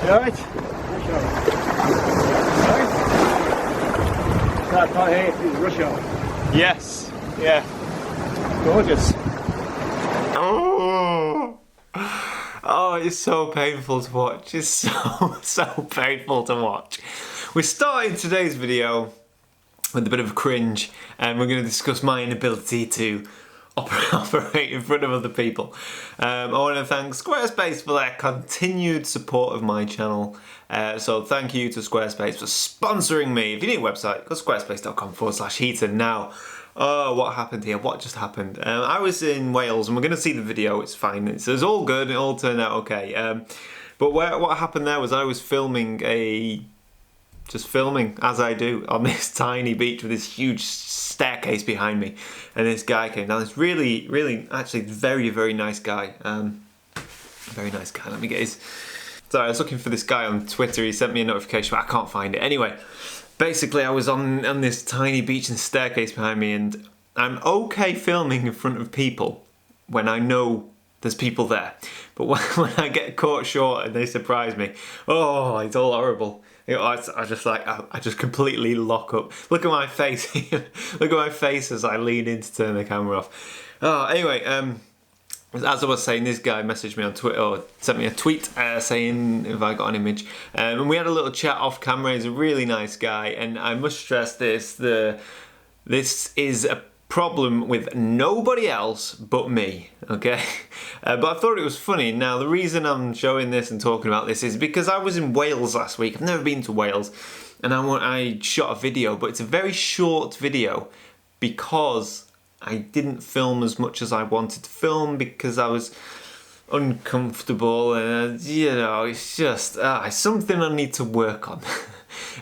Right? Rush hour. Right? That part here is rush hour. Yes, yeah. Gorgeous. Oh, it's so painful to watch. It's so painful to watch. We're starting today's video with a bit of a cringe, and we're going to discuss my inability to operate in front of other people. I want to thank Squarespace for their continued support of my channel. So thank you to Squarespace for sponsoring me. If you need a website, go to squarespace.com/heater now. Oh, what happened here? What just happened? I was in Wales, and we're going to see the video. It's fine. It's all good. It all turned out okay. But what happened there was I was filming as I do on this tiny beach with this huge staircase behind me, and this guy came down. This really, actually very nice guy. Very nice guy. Let me get his. Sorry, I was looking for this guy on Twitter. He sent me a notification, but I can't find it. Anyway. Basically, I was on this tiny beach and staircase behind me, and I'm okay filming in front of people when I know there's people there. But when I get caught short and they surprise me, oh, it's all horrible. You know, I just completely lock up. Look at my face. Look at my face as I lean in to turn the camera off. Oh, anyway, as I was saying, this guy messaged me on Twitter, or sent me a tweet saying if I got an image. And we had a little chat off camera. He's a really nice guy, and I must stress this, this is a problem with nobody else but me, okay? But I thought it was funny. Now, the reason I'm showing this and talking about this is because I was in Wales last week. I've never been to Wales, and I shot a video, but it's a very short video because I didn't film as much as I wanted to film because I was uncomfortable, and you know, it's just something I need to work on.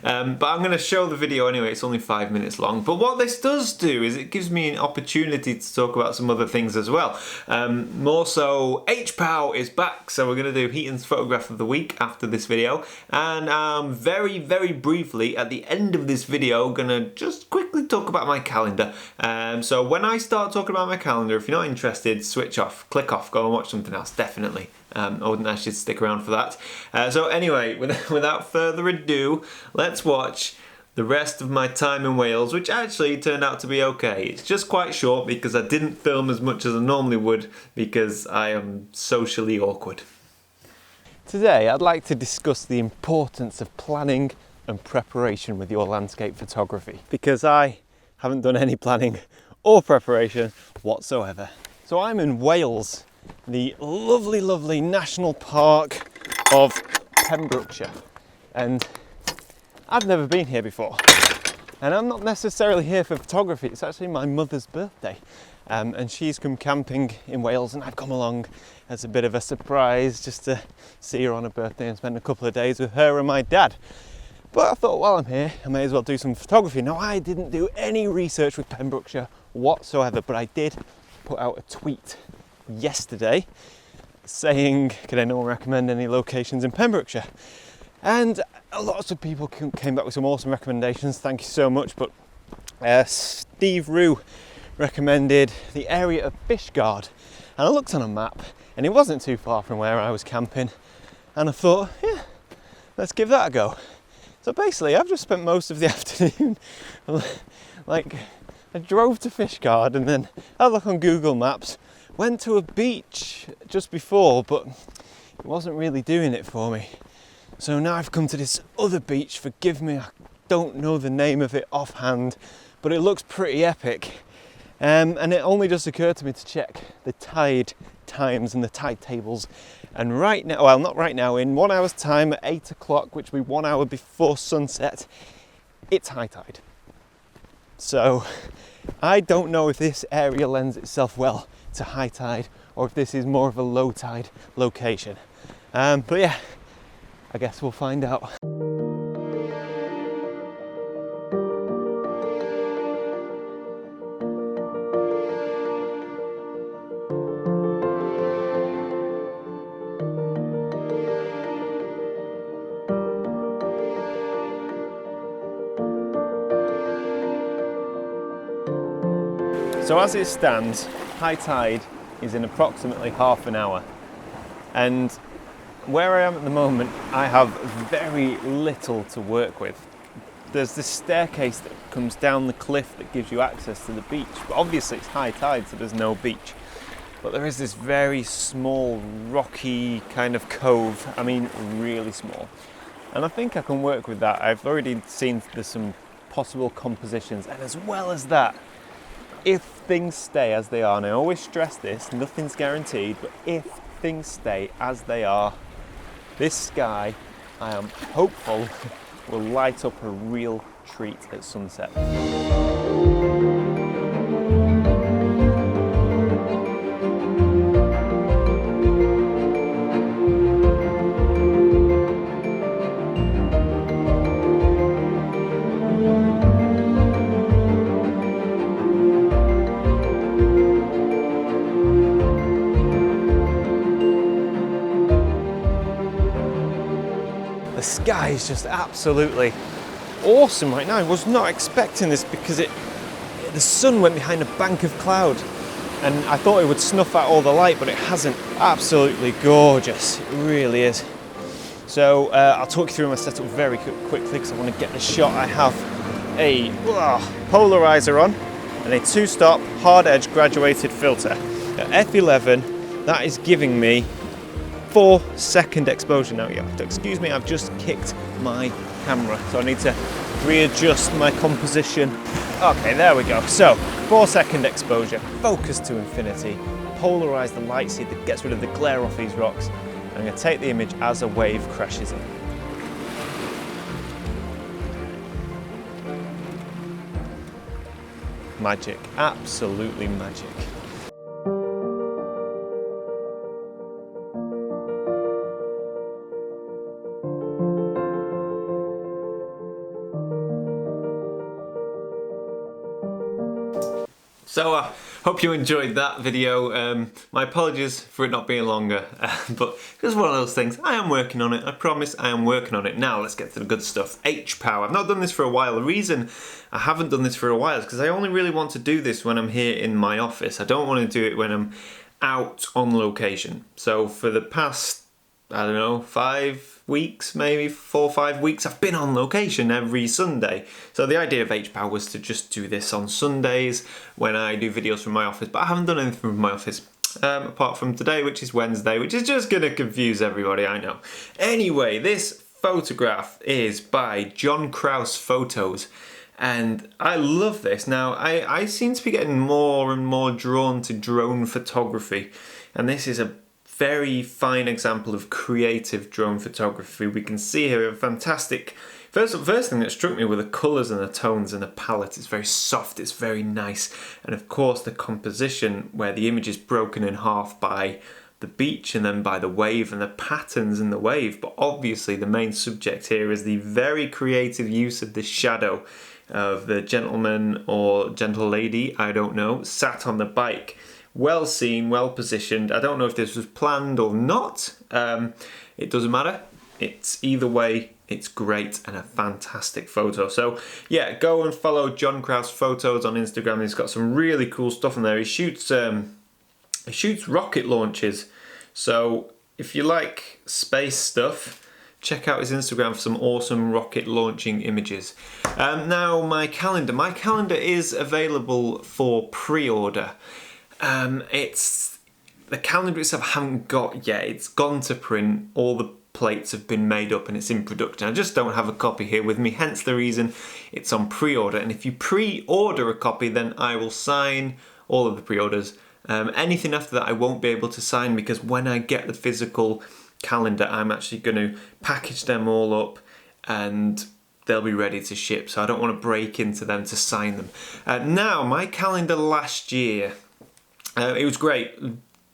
But I'm going to show the video anyway. It's only 5 minutes long. But what this does do is it gives me an opportunity to talk about some other things as well. More so, HPOW is back, so we're going to do Heaton's Photograph of the Week after this video. And very briefly, at the end of this video, going to just quickly talk about my calendar. So when I start talking about my calendar, if you're not interested, switch off, click off, go and watch something else, definitely. I wouldn't actually stick around for that. So anyway, without further ado, let's watch the rest of my time in Wales, which actually turned out to be okay. It's just quite short because I didn't film as much as I normally would because I am socially awkward. Today I'd like to discuss the importance of planning and preparation with your landscape photography, because I haven't done any planning or preparation whatsoever. So I'm in Wales, the lovely national park of Pembrokeshire, and I've never been here before, and I'm not necessarily here for photography. It's actually my mother's birthday, and she's come camping in Wales, and I've come along as a bit of a surprise just to see her on her birthday and spend a couple of days with her and my dad. But I thought, while I'm here, I may as well do some photography. Now, I didn't do any research with Pembrokeshire whatsoever, but I did put out a tweet yesterday saying, can anyone recommend any locations in Pembrokeshire? And lots of people came back with some awesome recommendations. Thank you so much. But Steve Rue recommended the area of Fishguard, and I looked on a map and it wasn't too far from where I was camping, and I thought, yeah, let's give that a go. So basically I've just spent most of the afternoon like, I drove to Fishguard and then had a look on Google Maps, went to a beach just before, but it wasn't really doing it for me. So now I've come to this other beach. Forgive me, I don't know the name of it offhand, but it looks pretty epic. And it only just occurred to me to check the tide times and the tide tables. And right now, well, not right now, in 1 hour's time at 8 o'clock, which will be 1 hour before sunset, it's high tide. So I don't know if this area lends itself well to high tide or if this is more of a low tide location. But yeah, I guess we'll find out. So as it stands, high tide is in approximately half an hour, and where I am at the moment, I have very little to work with. There's this staircase that comes down the cliff that gives you access to the beach, but obviously it's high tide, so there's no beach. But there is this very small, rocky kind of cove, I mean really small. And I think I can work with that. I've already seen there's some possible compositions, and as well as that, if things stay as they are, and I always stress this, nothing's guaranteed, but if things stay as they are, this sky, I am hopeful, will light up a real treat at sunset. The sky is just absolutely awesome right now. I was not expecting this because the sun went behind a bank of cloud, and I thought it would snuff out all the light, but it hasn't. Absolutely gorgeous, it really is. So I'll talk you through my setup very quickly because I want to get the shot. I have a polarizer on and a 2-stop hard edge graduated filter. At f11, that is giving me 4-second exposure. Now you have to excuse me, I've just kicked my camera, so I need to readjust my composition. Okay, there we go. So 4-second exposure, focus to infinity, polarize the light seed that gets rid of the glare off these rocks. I'm going to take the image as a wave crashes in. Magic, absolutely magic. So I hope you enjoyed that video. My apologies for it not being longer, but it's one of those things. I am working on it, I promise I am working on it. Now let's get to the good stuff. H-Power. I've not done this for a while. The reason I haven't done this for a while is because I only really want to do this when I'm here in my office. I don't want to do it when I'm out on location. So for the past, I don't know, 5 weeks, maybe 4 or 5 weeks, I've been on location every Sunday. So the idea of H-Power was to just do this on Sundays when I do videos from my office, but I haven't done anything from my office apart from today, which is Wednesday, which is just going to confuse everybody, I know. Anyway, this photograph is by John Krause Photos, and I love this. Now, I seem to be getting more and more drawn to drone photography, and this is a very fine example of creative drone photography. We can see here a fantastic, first thing that struck me were the colours and the tones and the palette. It's very soft, it's very nice, and of course the composition where the image is broken in half by the beach and then by the wave and the patterns in the wave. But obviously the main subject here is the very creative use of the shadow of the gentleman or gentle lady, I don't know, sat on the bike. Well seen, well positioned. I don't know if this was planned or not. It doesn't matter. It's either way, it's great and a fantastic photo. So yeah, go and follow John Krause Photos on Instagram. He's got some really cool stuff in there. He shoots rocket launches. So if you like space stuff, check out his Instagram for some awesome rocket launching images. Now my calendar is available for pre-order. It's the calendar itself I haven't got yet. It's gone to print. All the plates have been made up and it's in production. I just don't have a copy here with me, hence the reason it's on pre-order. And if you pre-order a copy, then I will sign all of the pre-orders. Anything after that I won't be able to sign, because when I get the physical calendar, I'm actually going to package them all up and they'll be ready to ship. So I don't want to break into them to sign them. Now, my calendar last year, it was great.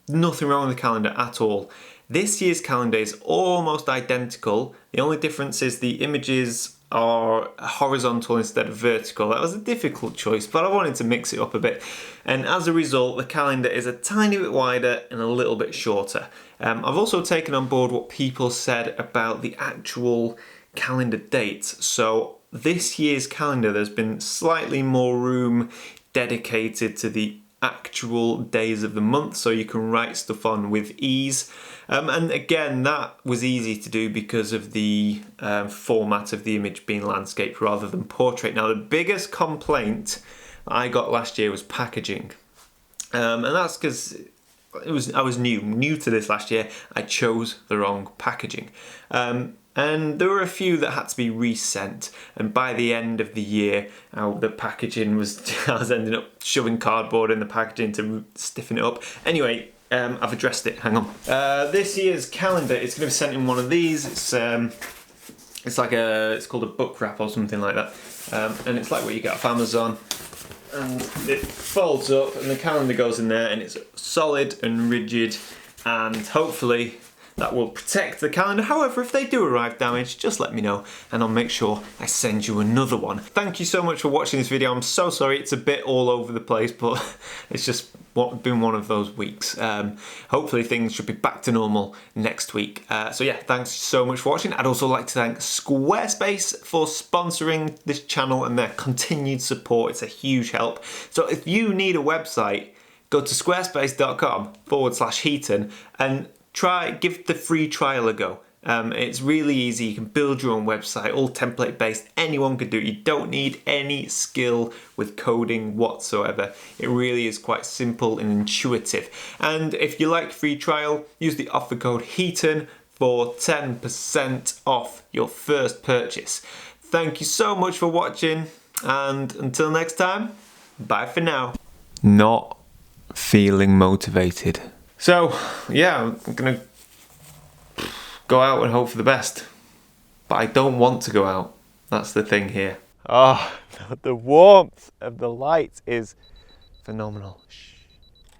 Nothing wrong with the calendar at all. This year's calendar is almost identical. The only difference is the images are horizontal instead of vertical. That was a difficult choice, but I wanted to mix it up a bit. And as a result, the calendar is a tiny bit wider and a little bit shorter. I've also taken on board what people said about the actual calendar dates. So this year's calendar, there's been slightly more room dedicated to the actual days of the month, so you can write stuff on with ease. And again, that was easy to do because of the format of the image being landscape rather than portrait. Now, the biggest complaint I got last year was packaging, and that's because I was new to this last year. I chose the wrong packaging. And there were a few that had to be resent, and by the end of the year, the packaging was, I was ending up shoving cardboard in the packaging to stiffen it up. Anyway, I've addressed it, hang on. This year's calendar, it's going to be sent in one of these. It's called a book wrap or something like that. And it's like what you get off Amazon. And it folds up and the calendar goes in there, and it's solid and rigid, and hopefully that will protect the calendar. However, if they do arrive damaged, just let me know and I'll make sure I send you another one. Thank you so much for watching this video. I'm so sorry it's a bit all over the place, but it's just been one of those weeks. Hopefully things should be back to normal next week. So yeah, thanks so much for watching. I'd also like to thank Squarespace for sponsoring this channel and their continued support. It's a huge help. So if you need a website, go to squarespace.com/Heaton and give the free trial a go. It's really easy. You can build your own website, all template based. Anyone could do it. You don't need any skill with coding whatsoever. It really is quite simple and intuitive. And if you like free trial, use the offer code Heaton for 10% off your first purchase. Thank you so much for watching, and until next time, bye for now. Not feeling motivated. So, yeah, I'm gonna go out and hope for the best. But I don't want to go out. That's the thing here. Oh, the warmth of the light is phenomenal. Shh.